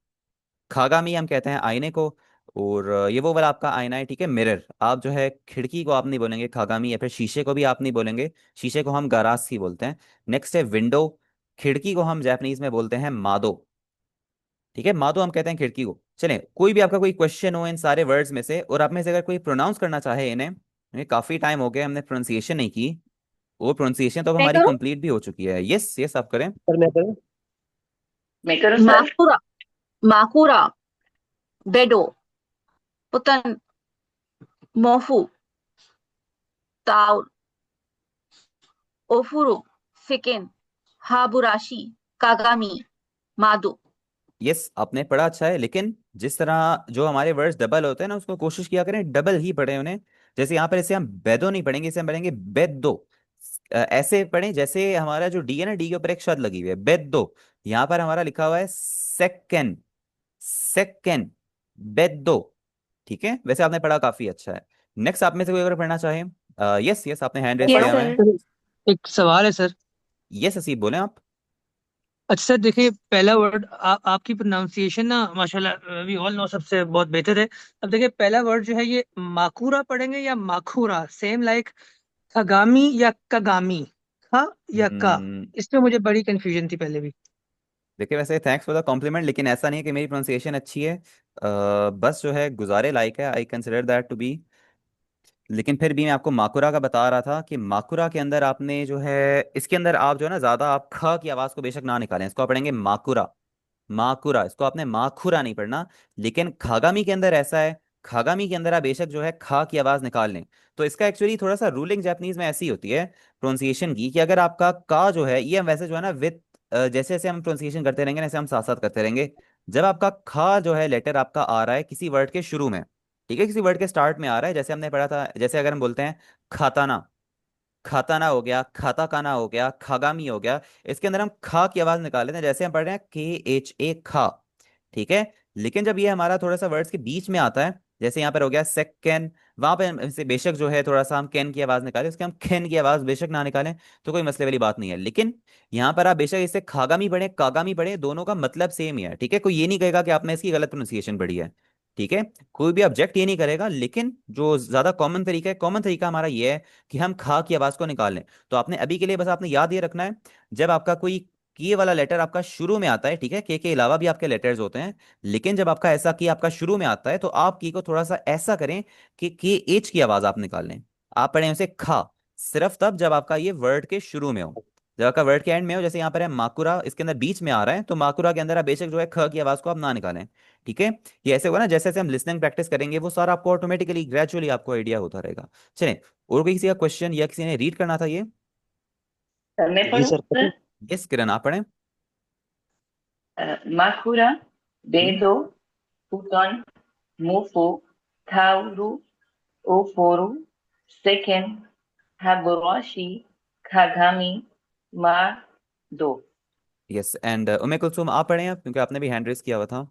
खागामी हम कहते हैं आईने को। और ये वो वाला आपका आईना है, ठीक है, मिरर। आप जो है खिड़की को आप नहीं बोलेंगे खागामी, या फिर शीशे को भी आप नहीं बोलेंगे, शीशे को हम गारास ही बोलते हैं। नेक्स्ट है विंडो। खिड़की को हम जापानीज में बोलते हैं मादो, ठीक है, मादो हम कहते हैं खिड़की को। चलें, कोई भी आपका कोई क्वेश्चन हो इन सारे वर्ड्स में से, और आप में से अगर कोई प्रोनाउंस करना चाहे इन्हें, काफी टाइम हो गया हमने प्रोनाउंसिएशन नहीं की, वो प्रोनाउंसिएशन तो अब मैं हमारी करूं? कंप्लीट भी हो चुकी है। यस यस, आप करें। सर मैं करूँ? मैं करूं सर? माकुरा, माकुरा, बेडो, पुतन, मोफू, ताउर, ओफुरु, फिकेन, हाबुराशी, कागामी, मादो। यस, आपने पढ़ा अच्छा है, लेकिन जिस तरह जो हमारे वर्ड्स डबल होते हैं ना, उसको कोशिश किया करें डबल ही पढ़े उन्हें। जैसे यहाँ पर इसे हम बेदो नहीं पढ़ेंगे, इसे हम पढ़ेंगे बेदो। ऐसे पढ़ें जैसे हमारा जो डी है ना, डी के ऊपर एक शब्द लगी हुई है बेदो। यहाँ पर हमारा लिखा हुआ है सेकंड, सेकंड, बेदो। ठीक है, वैसे आपने पढ़ा काफी अच्छा है। नेक्स्ट आप में से कोई अगर पढ़ना चाहे। यस यस, आपने हैंड रेस यस किया हुआ है। सर। सर एक सवाल है सर। यस हसीब, बोले आप। अच्छा सर देखिए, पहला वर्ड आपकी प्रोनाउंसिएशन ना माशाल्लाह वी ऑल नो सबसे बहुत बेहतर है। अब देखिए पहला वर्ड जो है ये माकुरा पढ़ेंगे या माखुरा, सेम लाइक खगामी या कगामी, हाँ या का। हम्म, इसमें मुझे बड़ी कंफ्यूजन थी पहले भी। देखिए वैसे थैंक्स फॉर द कॉम्प्लीमेंट, लेकिन ऐसा नहीं है कि मेरी प्रोनाउंसिएशन अच्छी है। बस जो है गुजारे लायक है, I consider that to be. लेकिन फिर भी मैं आपको माकुरा का बता रहा था कि माकुरा के अंदर आपने जो है, इसके अंदर आप जो है ना, ज्यादा आप ख की आवाज को बेशक ना निकालें, इसको आप पढ़ेंगे माकुरा। माकुरा, इसको आपने माखुरा नहीं पढ़ना। लेकिन खागामी के अंदर ऐसा है, खागामी के अंदर आप बेशक जो है खा की आवाज निकाल लें। तो इसका एक्चुअली थोड़ा सा रूलिंग जापानीज में ऐसी होती है प्रोनाउंसिएशन की, कि अगर आपका का जो है, ये हम वैसे जो है ना विद जैसे जैसे हम प्रोनाउंसिएशन करते रहेंगे ना, ऐसे हम साथ साथ करते रहेंगे। जब आपका खा जो है लेटर आपका आ रहा है किसी वर्ड के शुरू में, ठीक है, किसी वर्ड के स्टार्ट में आ रहा है, जैसे हमने पढ़ा था, जैसे अगर हम बोलते हैं खाताना, खाताना हो गया, खाता काना हो गया, खागामी हो गया, इसके अंदर हम खा की आवाज निकाल लेते हैं, जैसे हम पढ़ रहे हैं के एच ए खा, ठीक है। लेकिन जब ये हमारा थोड़ा सा वर्ड्स के बीच में आता है, जैसे यहाँ पर हो गया सेकंड, वहां पे इसे बेशक जो है थोड़ा सा हम कैन की आवाज निकालें, उसके हम खेन की आवाज बेशक ना निकालें तो कोई मसले वाली बात नहीं है। लेकिन यहाँ पर आप बेशक इसे खागामी पढ़े कागामी पढ़े, दोनों का मतलब सेम ही है, ठीक है। कोई ये नहीं कहेगा कि आपने इसकी गलत प्रोनाउंसिएशन पढ़ी है, ठीक है। कोई भी ऑब्जेक्ट ये नहीं करेगा। लेकिन जो ज्यादा कॉमन तरीका है, कॉमन तरीका हमारा ये है कि हम खा की आवाज को निकाल लें। तो आपने अभी के लिए बस आपने याद ये रखना है, जब आपका कोई के वाला लेटर आपका शुरू में आता है, ठीक है, के अलावा भी आपके लेटर्स होते हैं, लेकिन जब आपका ऐसा की आपका शुरू में आता है तो आप की को थोड़ा सा ऐसा करें कि के एच की आवाज आप निकाल लें। आप पढ़ें उसे खा सिर्फ तब जब आपका ये वर्ड के शुरू में हो। जब आपका वर्ड के एंड में हो, जैसे यहाँ पर है माकुरा, इसके अंदर बीच में आ रहा है, तो माकुरा के अंदर आप बेशक जो है ख की आवाज को आप ना निकालें, ठीक है। ये ऐसे होगा ना, जैसे जैसे हम लिसनिंग प्रैक्टिस करेंगे वो सारा आपको ऑटोमेटिकली ग्रेजुअली आपको आइडिया होता रहेगा। चलें, और कोई किसी का क्वेश्चन या किसी ने रीड करना था ये? मैं जी पढ़ूं सर सर? यस किरण, आप पढ़ें। Makura, hmm. Bedo, Puton, Mufu, Kauru, Oforu, Seken, Haboroshi, Kagami, Ma, Do. Yes, and उमे कुलसुम आप पढ़ें आप, क्योंकि आपने भी हैंड रेस किया हुआ था।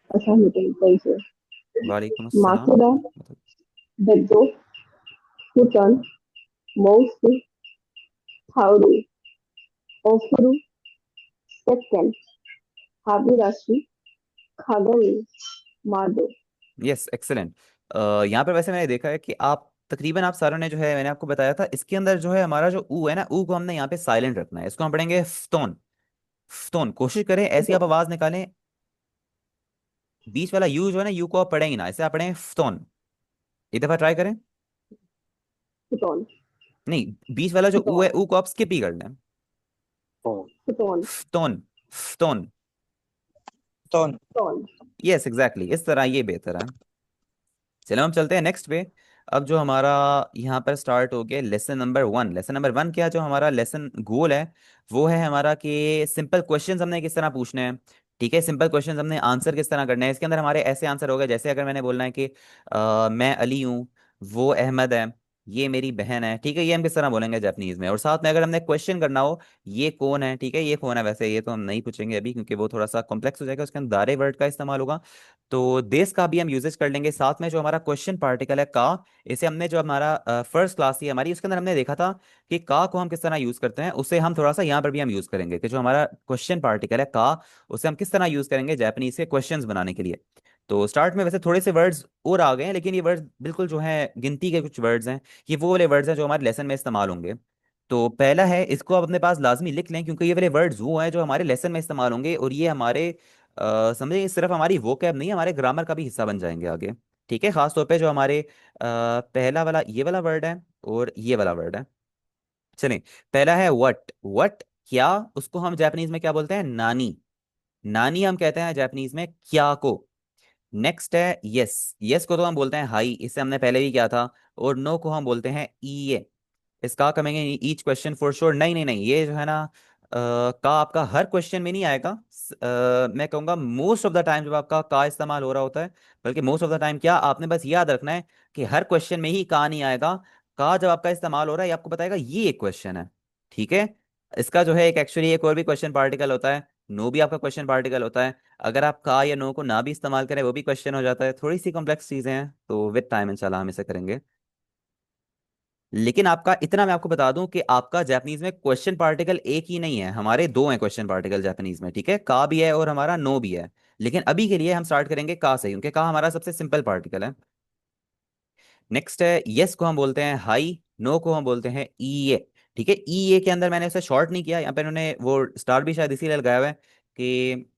Assalamualaikum, sir. वालेकुम अस्सलाम। Makura, Beddo, Puton, Mousu, Thauru, Ofuru, Sekken, Habirashi, Khagami, Mado. Yes, excellent. यहाँ पर वैसे मैंने देखा है कि आप तकरीबन आप सारों ने जो है, मैंने आपको बताया था इसके अंदर जो है हमारा जो ऊ है ना, ऊ को हमने यहाँ पे साइलेंट रखना है, इसको हम पढ़ेंगे फ्तोन। फ्तोन, कोशिश करें ऐसी आप Puton, आवाज निकालें, बीच वाला यू जो है ना, यू को आप पढ़ेंगे ना, इसे आप पढ़ें फ्तोन। एक दफा ट्राई करें। Puton, नहीं, बीच वाला जो ऊ है, Puton, ऊ को आप स्किप ही कर लें। हाँ। Puton, futon, futon. टोन। Puton. यस एग्जैक्टली, इस तरह ये बेहतर है। चलो हम चलते हैं नेक्स्ट पे। अब जो हमारा यहाँ पर स्टार्ट हो गया लेसन नंबर 1। लेसन नंबर 1 क्या, जो हमारा लेसन गोल है वो है हमारा कि सिंपल क्वेश्चंस हमने किस तरह पूछने हैं, ठीक है। सिंपल क्वेश्चंस हमने आंसर किस तरह करने हैं। इसके अंदर हमारे ऐसे आंसर हो गए, जैसे अगर मैंने बोलना है कि मैं अली हूँ, वो अहमद है, ये मेरी बहन है, ठीक है, ये हम किस तरह बोलेंगे जापानीज में। और साथ में अगर हमने क्वेश्चन करना हो, ये कौन है, ठीक है, ये कौन है, वैसे ये तो हम नहीं पूछेंगे अभी क्योंकि वो थोड़ा सा कॉम्प्लेक्स हो जाएगा, उसके अंदर दारे वर्ड का इस्तेमाल होगा। तो देश का भी हम यूजेस कर लेंगे। साथ में जो हमारा क्वेश्चन पार्टिकल है का, इसे हमने जो हमारा फर्स्ट क्लास थी हमारी, उसके अंदर हमने देखा था कि का को हम किस तरह यूज करते हैं, उसे हम थोड़ा सा यहाँ पर भी हम यूज करेंगे कि जो हमारा क्वेश्चन पार्टिकल है का, उसे हम किस तरह यूज करेंगे जापानीज के क्वेश्चंस बनाने के लिए। तो स्टार्ट में वैसे थोड़े से वर्ड्स और आ गए हैं, लेकिन ये वर्ड्स बिल्कुल जो है गिनती के कुछ वर्ड्स हैं, ये वो वाले वर्ड्स हैं जो हमारे लेसन में इस्तेमाल होंगे। तो पहला है, इसको आप अपने पास लाजमी लिख लें क्योंकि ये वाले वर्ड्स वो हैं जो हमारे लेसन में इस्तेमाल होंगे, और ये हमारे समझे, ये सिर्फ हमारी वोकैब नहीं, हमारे ग्रामर का भी हिस्सा बन जाएंगे आगे, ठीक है। खास तौर पे जो हमारे पहला वाला ये वाला वर्ड है और ये वाला वर्ड है। चलिए, पहला है वट। वट क्या, उसको हम जापानीज में क्या बोलते हैं, नानी। नानी हम कहते हैं जापानीज में क्या को। नेक्स्ट है यस। यस को तो हम बोलते हैं हाई, इससे हमने पहले भी किया था। और नो को हम बोलते हैं ई। इसका कमेंगे ईच क्वेश्चन फॉर श्योर, नहीं नहीं नहीं, ये जो है ना का आपका हर क्वेश्चन में नहीं आएगा। मैं कहूँगा मोस्ट ऑफ द टाइम जब आपका का इस्तेमाल हो रहा होता है, बल्कि मोस्ट ऑफ द टाइम क्या, आपने बस याद रखना है कि हर क्वेश्चन में ही का नहीं आएगा। का जब आपका इस्तेमाल हो रहा है, ये आपको बताएगा ये एक क्वेश्चन है, ठीक है। इसका जो है एक एक्चुअली एक और भी क्वेश्चन पार्टिकल होता है, नो भी आपका क्वेश्चन पार्टिकल होता है। अगर आप का या नो को ना भी इस्तेमाल करें वो भी क्वेश्चन हो जाता है। थोड़ी सी कॉम्प्लेक्स चीज़ें हैं, तो विद टाइम इंशाल्लाह हम इसे करेंगे। लेकिन आपका इतना मैं आपको बता दूं कि आपका जापानीज में क्वेश्चन पार्टिकल एक ही नहीं है, हमारे दो हैं क्वेश्चन पार्टिकल जापानीज में, ठीक है। का भी है और हमारा नो भी है। लेकिन अभी के लिए हम स्टार्ट करेंगे का से, क्योंकि का हमारा सबसे सिंपल पार्टिकल है। नेक्स्ट है यस को हम बोलते हैं हाई, नो को हम बोलते हैं ई ए, ठीक है। ई ए के अंदर मैंने उसे शॉर्ट नहीं किया, यहाँ पे इन्होंने वो स्टार भी शायद इसीलिए लगाया हुआ है कि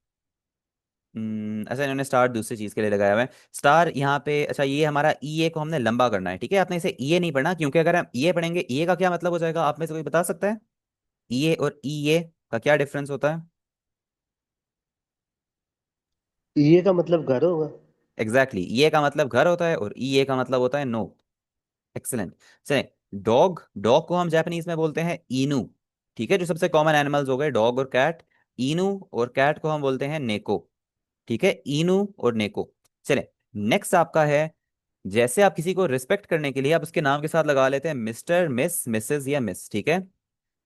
अच्छा, इन्होंने स्टार दूसरी चीज के लिए लगाया हुआ है स्टार यहाँ पे। अच्छा, ये हमारा ई ए को हमने लंबा करना है, ठीक है। आपने इसे ई ए नहीं पढ़ना, क्योंकि अगर हम ई ए पढ़ेंगे, ई ए का क्या मतलब हो जाएगा, आप में से कोई बता सकता है ई ए और ई ए का क्या डिफरेंस होता है? ये का मतलब घर होगा। एग्जैक्टली, ई ए का मतलब घर होता है और ई ए का मतलब होता है नो। एक्सेलेंट। चलिए, डॉग। डॉग को हम जापानीज में बोलते हैं इनू, ठीक है। जो सबसे कॉमन एनिमल्स हो गए डॉग और कैट, इनू। और कैट को हम बोलते हैं नेको, ठीक है, इनू और नेको। चले, नेक्स्ट आपका है, जैसे आप किसी को रिस्पेक्ट करने के लिए आप उसके नाम के साथ लगा लेते हैं मिस्टर, मिस, मिसेस या मिस, ठीक है।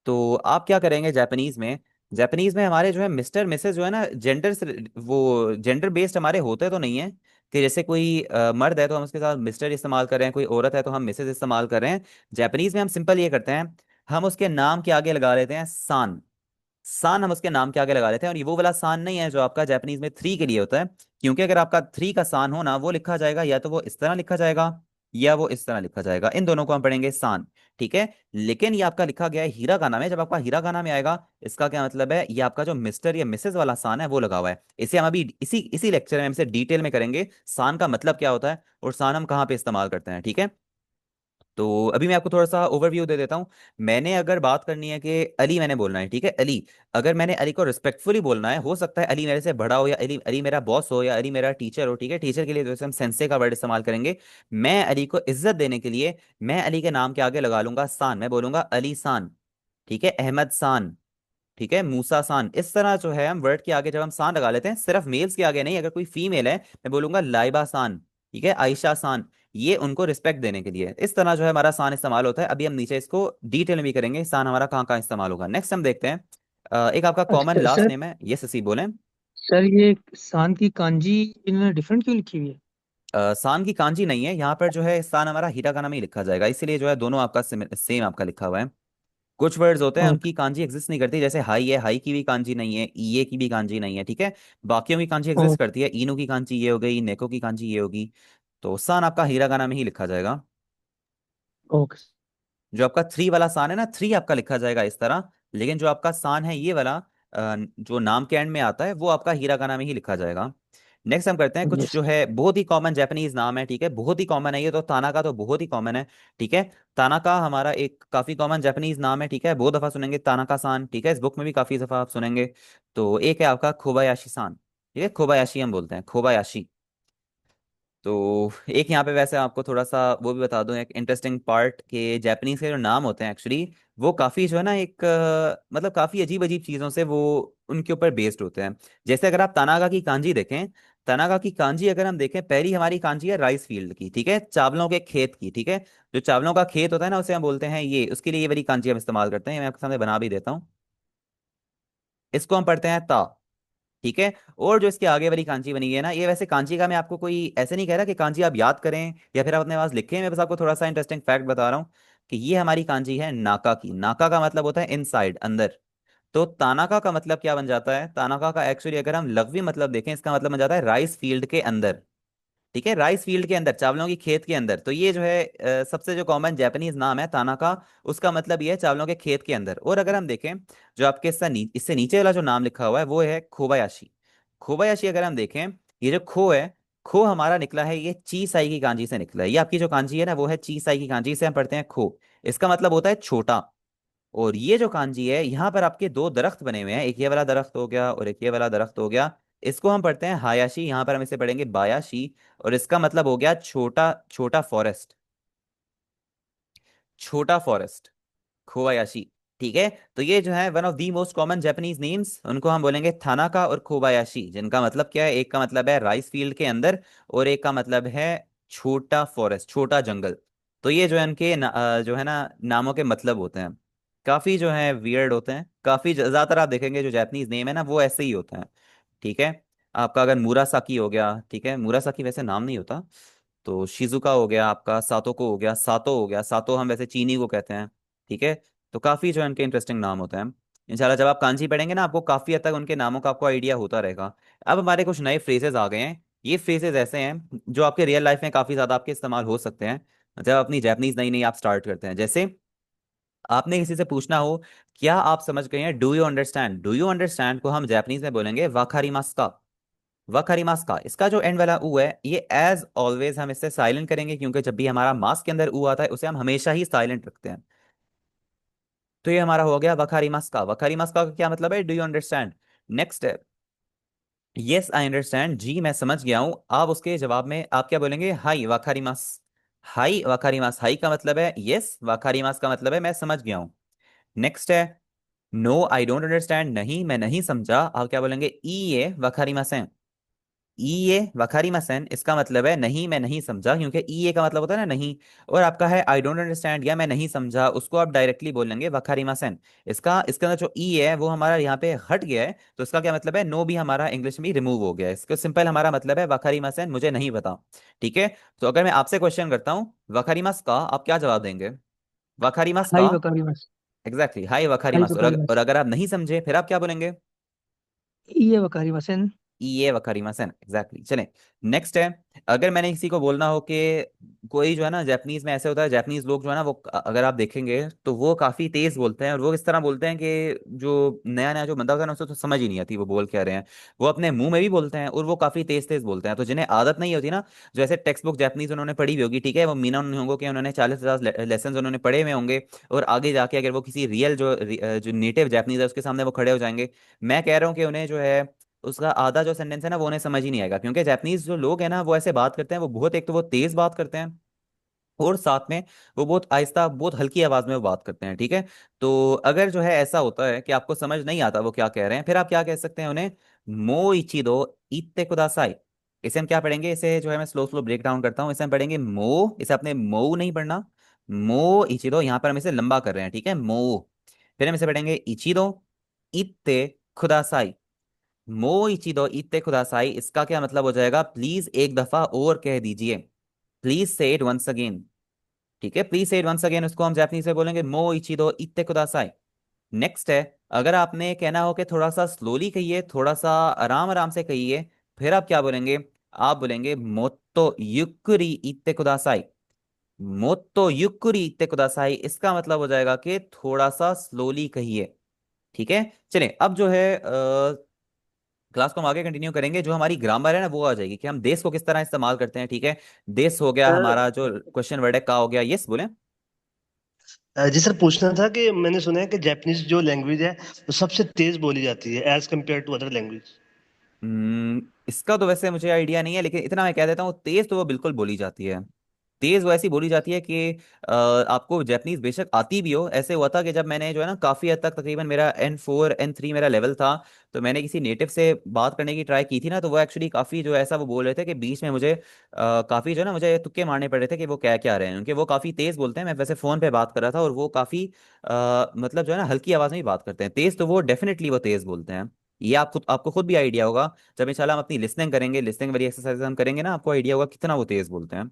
तो आप क्या करेंगे जापानीज में, जापानीज में हमारे जो है मिस्टर मिसेस जो है ना, जेंडर से वो जेंडर बेस्ड हमारे होते तो नहीं है कि जैसे कोई मर्द है तो हम उसके साथ मिस्टर इस्तेमाल कर रहे हैं, कोई औरत है तो हम मिसेस इस्तेमाल कर रहे हैं। जापानीज में हम सिंपल ये करते हैं, हम उसके नाम के आगे लगा लेते हैं सान। सान हम उसके नाम के आगे लगा लेते हैं, और ये वो वाला सान नहीं है जो आपका जापानीज में थ्री के लिए होता है। क्योंकि अगर आपका थ्री का सान हो ना, वो लिखा जाएगा या तो वो इस तरह लिखा जाएगा या वो इस तरह लिखा जाएगा, इन दोनों को हम पढ़ेंगे सान। ठीक है। लेकिन ये आपका लिखा गया है हीरा गाना में, जब आपका हीरा गाना में आएगा, इसका क्या मतलब है, ये आपका जो मिस्टर या मिसेस वाला सान है वो लगा हुआ है। इसे हम अभी इसी इसी लेक्चर में हम इसे डिटेल में करेंगे, सान का मतलब क्या होता है और सान हम कहाँ पे इस्तेमाल करते हैं। ठीक है। तो अभी मैं आपको थोड़ा सा ओवरव्यू दे देता हूँ। मैंने अगर बात करनी है कि अली मैंने बोलना है, ठीक है, अली, अगर मैंने अली को रिस्पेक्टफुली बोलना है, हो सकता है अली मेरे से बड़ा हो, या अली अली मेरा बॉस हो, या अली मेरा टीचर हो, ठीक है, टीचर के लिए जैसे हम सेंसे का वर्ड इस्तेमाल करेंगे, मैं अली को इज्जत देने के लिए मैं अली के नाम के आगे लगा लूंगा सान, मैं बोलूंगा अली सान। ठीक है, अहमद सान, ठीक है, मूसा सान। इस तरह जो है हम वर्ड के आगे जब हम सान लगा लेते हैं, सिर्फ मेल्स के आगे नहीं, अगर कोई फीमेल है मैं बोलूंगा लाइबा सान, ठीक है, आयशा सान। ये उनको रिस्पेक्ट देने के लिए इस तरह जो है हमारा सान इस्तेमाल होता है। अभी हम नीचे इसको डिटेल में भी करेंगे, सान हमारा कहाँ कहाँ इस्तेमाल होगा। नेक्स्ट हम देखते हैं, एक आपका कॉमन अच्छा लास्ट सर, नेम है, यस सी बोले। सर ये सान की कांजी इन्होंने डिफरेंट क्यों लिखी हुई है? सान की कांजी नहीं है यहाँ पर, जो है सान हमारा हीरागाना में ही लिखा जाएगा, इसीलिए जो है दोनों आपका सेम आपका लिखा हुआ है। कुछ वर्ड्स होते हैं ओके। उनकी कांजी एग्जिस्ट नहीं करती, जैसे हाई है, हाई की भी कांजी नहीं है, ईए की भी कांजी नहीं है, ठीक है। बाकियों की कांजी एग्जिस्ट ओके। करती है, इनू की कांजी ये हो गई, नेको की कांजी ये होगी। तो सान आपका हीरागाना में ही लिखा जाएगा। ओके। जो आपका थ्री वाला सान है ना, थ्री आपका लिखा जाएगा इस तरह। लेकिन जो आपका सान है ये वाला, जो नाम के एंड में आता है, वो आपका हीरागाना में ही लिखा जाएगा। नेक्स्ट हम करते हैं कुछ यस। जो है बहुत ही कॉमन जापानीज नाम है, ठीक है, बहुत ही कॉमन है ये तो, तानाका तो बहुत ही कॉमन है। ठीक है, तानाका हमारा एक काफी कॉमन जापानीज नाम है, ठीक है, बहुत दफा सुनेंगे तानाका सान, ठीक है, इस बुक में भी काफी दफा आप सुनेंगे। तो एक है आपका खोबायाशी सान, ठीक है, खोबायाशी हम बोलते हैं, खोबायाशी। तो एक यहाँ पे वैसे आपको थोड़ा सा वो भी बता दूं, एक इंटरेस्टिंग पार्ट के जापानीज के जो नाम होते हैं एक्चुअली, वो काफ़ी जो है ना एक मतलब काफ़ी अजीब अजीब चीज़ों से वो उनके ऊपर बेस्ड होते हैं। जैसे अगर आप तानागा की कांजी देखें, तानागा की कांजी अगर हम देखें, पहली हमारी कांजी है राइस फील्ड की, ठीक है, चावलों के खेत की, ठीक है। जो चावलों का खेत होता है ना, उसे हम बोलते हैं ये, उसके लिए ये वाली कांजी हम इस्तेमाल करते हैं, मैं आपके सामने बना भी देता हूँ। इसको हम पढ़ते हैं ता, ठीक है। और जो इसके आगे वाली कांची बनी हुई है ना, ये वैसे कांची का मैं आपको कोई ऐसे नहीं कह रहा कि कांची आप याद करें या फिर आप अपने पास लिखें, मैं बस आपको थोड़ा सा इंटरेस्टिंग फैक्ट बता रहा हूँ कि ये हमारी कांची है नाका की। नाका का मतलब होता है इनसाइड, अंदर। तो तानाका का मतलब क्या बन जाता है, तानाका का एक्चुअली अगर हम लफ्जी मतलब देखें, इसका मतलब बन जाता है राइस फील्ड के अंदर। ठीक है, राइस फील्ड के अंदर, चावलों की खेत के अंदर। तो ये जो है सबसे जो कॉमन जापानीज नाम है तानाका, उसका मतलब ये है चावलों के खेत के अंदर। और अगर हम देखें, जो आपके इससे नीचे वाला जो नाम लिखा हुआ है वो है खोबायाशी। खोबायाशी अगर हम देखें, ये जो खो है, खो हमारा निकला है ये ची साई की कांजी से निकला है। ये आपकी जो कांजी है ना, वो है ची साई की कांजी से हम पढ़ते हैं खो। इसका मतलब होता है छोटा। और ये जो कांजी है, यहाँ पर आपके दो दरख्त बने हुए हैं, एक ये वाला दरख्त हो गया और एक ये वाला दरख्त हो गया। इसको हम पढ़ते हैं हायाशी, यहाँ पर हम इसे पढ़ेंगे बायाशी। और इसका मतलब हो गया छोटा, छोटा फॉरेस्ट, छोटा फॉरेस्ट, खोबायाशी। ठीक है। तो ये जो है one of the most common Japanese names, उनको हम बोलेंगे थानाका और खोबायाशी, जिनका मतलब क्या है, एक का मतलब है राइस फील्ड के अंदर, और एक का मतलब है छोटा फॉरेस्ट, छोटा जंगल। तो ये जो है इनके जो है ना नामों के मतलब होते हैं, काफी जो है वियर्ड होते हैं, काफी ज्यादातर आप देखेंगे जो जापानीज नेम है ना, वो ऐसे ही होते हैं। ठीक है। आपका अगर मुरासाकी हो गया, ठीक है, मुरासाकी वैसे नाम नहीं होता। तो शिजुका हो गया आपका, सातोको हो गया, सातो हो गया, सातो हम वैसे चीनी को कहते हैं। ठीक है। तो काफी जो है उनके इंटरेस्टिंग नाम होते हैं। इंशाल्लाह जब आप कांजी पढ़ेंगे ना, आपको काफी हद तक उनके नामों का आपको आइडिया होता रहेगा। अब हमारे कुछ नए फ्रेजेस आ गए हैं। ये फ्रेजेस ऐसे हैं जो आपके रियल लाइफ में काफी ज्यादा आपके इस्तेमाल हो सकते हैं जब अपनी जापानीज नई नई आप स्टार्ट करते हैं। जैसे आपने किसी से पूछना हो, क्या आप समझ गए हैं, do you understand, do you understand को हम जापानीज में बोलेंगे वाखारीमास का। वखारीमास का, इसका जो एंड वाला ऊ है, ये एज ऑलवेज हम इससे साइलेंट करेंगे, क्योंकि जब भी हमारा मास के अंदर ऊ आता है उसे हम हमेशा ही साइलेंट रखते हैं। तो ये हमारा हो गया वखारीमास का। वखारीमास का क्या मतलब है, डू यू अंडरस्टैंड। नेक्स्ट है यस आई अंडरस्टैंड, जी मैं समझ गया हूं। आप उसके जवाब में आप क्या बोलेंगे, हाई वखारीमास। हाई वखारीमास, हाई का मतलब है यस, वखारीमास का मतलब है मैं समझ गया हूं। नेक्स्ट है नो आई डोंट अंडरस्टैंड, नहीं मैं नहीं समझा। आप क्या बोलेंगे, ई ए वखारीमास है, ईए वखारीमासेन इसका मतलब है नहीं, मैं नहीं समझा, क्योंकि ईए का मतलब होता है ना नहीं। और आपका है आई डोंट अंडरस्टैंड या मैं नहीं समझा, उसको आप डायरेक्टली बोलेंगे वखारीमासेन। इसके अंदर जो ई है वो हमारा यहाँ पे हट गया है, तो इसका क्या मतलब है, नो भी हमारा इंग्लिश में रिमूव हो गया है। इसका सिंपल हमारा मतलब है वखारीमासेन मुझे नहीं पता। ठीक है। तो अगर मैं आपसे क्वेश्चन करता हूँ वखारीमास का, आप क्या जवाब देंगे? वखारीमास का। हाई वकारिमस। एग्जैक्टली हाई हाई वखारीमास। और वकारिमस। अगर आप नहीं समझे फिर आप क्या बोलेंगे? ये वकारिमसन। ये वकारिमासन। एग्जैक्टली। चलें, नेक्स्ट है। अगर मैंने किसी को बोलना हो कि कोई जो है ना, जापानीज में ऐसे होता है, जापानीज लोग जो है ना वो अगर आप देखेंगे तो वो काफी तेज बोलते हैं, और वो इस तरह बोलते हैं कि जो नया नया जो बंदा होता है ना उसे तो समझ ही नहीं आती वो बोल क्या रहे हैं। वो अपने मुंह में भी बोलते हैं और वो काफी तेज तेज बोलते हैं। तो जिन्हें आदत नहीं होती ना, जो ऐसे टेक्स्ट बुक जापानीज उन्होंने पढ़ी हुई होगी, ठीक है, वो मीना उन्होंने होंगे कि उन्होंने 40-50 लेसन उन्होंने पढ़े हुए होंगे, और आगे जाके अगर वो किसी रियल जो नेटिव जापानीज है उसके सामने वो खड़े हो जाएंगे, मैं कह रहा हूँ कि उन्हें जो है उसका आधा जो सेंटेंस है ना वो उन्हें समझ ही नहीं आएगा, क्योंकि जापानीज जो लोग हैं ना वो ऐसे बात करते हैं, वो बहुत, एक तो वो तेज बात करते हैं, और साथ में वो बहुत आहिस्ता, बहुत हल्की आवाज में वो बात करते हैं। ठीक है। तो अगर जो है ऐसा होता है कि आपको समझ नहीं आता वो क्या कह रहे हैं, फिर आप क्या कह सकते हैं उन्हें? मो इचिदो इत्ते कुदासाई। इसे हम क्या पढ़ेंगे, इसे जो है मैं स्लो स्लो ब्रेक डाउन करता हूँ। इसे हम पढ़ेंगे मो, इसे आपने मो नहीं पढ़ना, मो इचिदो, यहाँ पर हम इसे लंबा कर रहे हैं, ठीक है, मो। फिर हम इसे पढ़ेंगे इचिदो इत्ते खुदासाई। मो इचिदो इत्ते खुदासाई, इसका क्या मतलब हो जाएगा? प्लीज एक दफा और कह दीजिए, प्लीज से इट वंस अगेन। ठीक है, प्लीज से इट वंस अगेन, उसको हम जापानीज में बोलेंगे मो इचिदो इत्ते खुदासाई। नेक्स्ट है, अगर आपने कहना हो कि थोड़ा सा स्लोली कहिए, थोड़ा सा आराम आराम से कहिए, फिर आप क्या बोलेंगे? आप बोलेंगे मोत्तो युक्कुरी इत्ते खुदासाई। मोत्तो युक्कुरी इत्ते खुदासाई, इसका मतलब हो जाएगा कि थोड़ा सा स्लोली कहिए। ठीक है। चलिए, अब जो है क्लास को हम आगे कंटिन्यू करेंगे। जो हमारी ग्रामर है ना वो आ जाएगी कि हम देश को किस तरह इस्तेमाल करते हैं। ठीक है। देश हो गया, सर हमारा जो क्वेश्चन वर्ड है का हो गया, यस बोले। जी सर, पूछना था कि मैंने सुना है कि जापानीज जो लैंग्वेज है वो सबसे तेज बोली जाती है as compare to other language. इसका तो वैसे मुझे आइडिया नहीं है, लेकिन इतना मैं कह देता हूँ, तेज तो वो बिल्कुल बोली जाती है। तेज वो ऐसी बोली जाती है कि आपको जैपनीज बेशक आती भी हो। ऐसे हुआ था कि जब मैंने जो है ना काफ़ी हद तक, तकरीबन मेरा N4 N3 मेरा लेवल था, तो मैंने किसी नेटिव से बात करने की ट्राई की थी ना, तो वो एक्चुअली काफ़ी जो ऐसा वो बोल रहे थे कि बीच में मुझे काफ़ी जो है ना मुझे तुक्के मारने पड़ रहे थे कि वो क्या क्या रहे हैं, क्योंकि वो काफ़ी तेज़ बोलते हैं। मैं वैसे फ़ोन पे बात कर रहा था, और वो काफ़ी मतलब जो है ना हल्की आवाज़ में ही बात करते हैं। तेज़ तो वो डेफिनेटली वो तेज़ बोलते हैं। ये आपको खुद भी आइडिया होगा, जब इंशाल्लाह हम अपनी लिसनिंग करेंगे, लिसनिंग वाली एक्सरसाइज हम करेंगे ना, आपको आइडिया होगा कितना वो तेज़ बोलते हैं।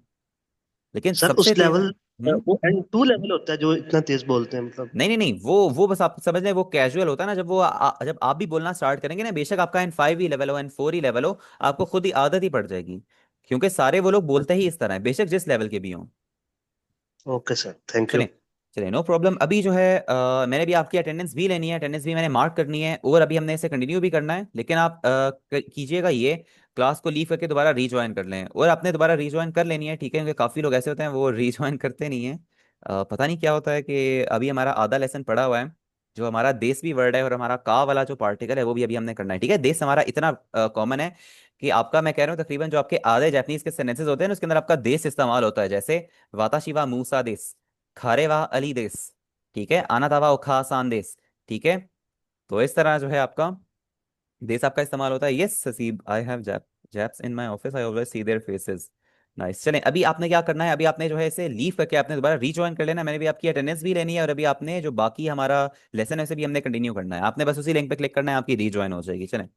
लेकिन सर सबसे उस तेज। लेवल हम्म। वो N2 लेवल होता है जो इतना तेज बोलते हैं मतलब। नहीं नहीं नहीं, वो बस आप समझ लें, वो कैजुअल होता है ना, जब वो जब आप भी बोलना स्टार्ट करेंगे ना, बेशक आपका N5 ही लेवल हो, N4 ही लेवल हो, आपको खुद ही आदत ही पड़ जाएगी, क्योंकि सारे वो लोग बोलते ही इस तरह है, बेशक जिस लेवल के भी हों। Okay sir, thank you. चलें। चलिए, नो प्रॉब्लम। अभी जो है मैंने भी आपकी अटेंडेंस भी लेनी है, अटेंडेंस भी मैंने मार्क करनी है, और अभी हमने इसे कंटिन्यू भी करना है, लेकिन आप कीजिएगा ये, क्लास को लीव करके दोबारा रीज्वाइन कर लें, और आपने दोबारा रीज्वाइन कर लेनी है, ठीक है, क्योंकि काफ़ी लोग ऐसे होते हैं वो रीज्वाइन करते नहीं है। पता नहीं क्या होता है कि अभी हमारा आधा लेसन पड़ा हुआ है, जो हमारा देश भी वर्ड है, और हमारा का वाला जो पार्टिकल है वो भी अभी हमने करना है। ठीक है, देश हमारा इतना कॉमन है कि आपका, मैं कह रहा हूँ, तकरीबन जो आपके आधे जापानीज के सेंटेंसेस होते हैं ना उसके अंदर आपका देश इस्तेमाल होता है, जैसे वाताशिवा मूसा देश, खारेवा अली देश, ठीक है, आनातावा ओखा आसान देश। ठीक है। तो इस तरह जो है आपका देश आपका इस्तेमाल होता है। यस ससीब, I have Japs in my office, I always see their faces. Nice. चलें, अभी आपने क्या करना है, अभी आपने जो है इसे लीव करके आपने दोबारा रीज्वाइन कर लेना है। मैंने भी आपकी अटेंडेंस भी लेनी है, और अभी आपने जो बाकी हमारा लेसन है उसे भी हमने कंटिन्यू करना है। आपने बस उसी लिंक पे क्लिक करना है, आपकी रीज्वाइन हो जाएगी। चलें।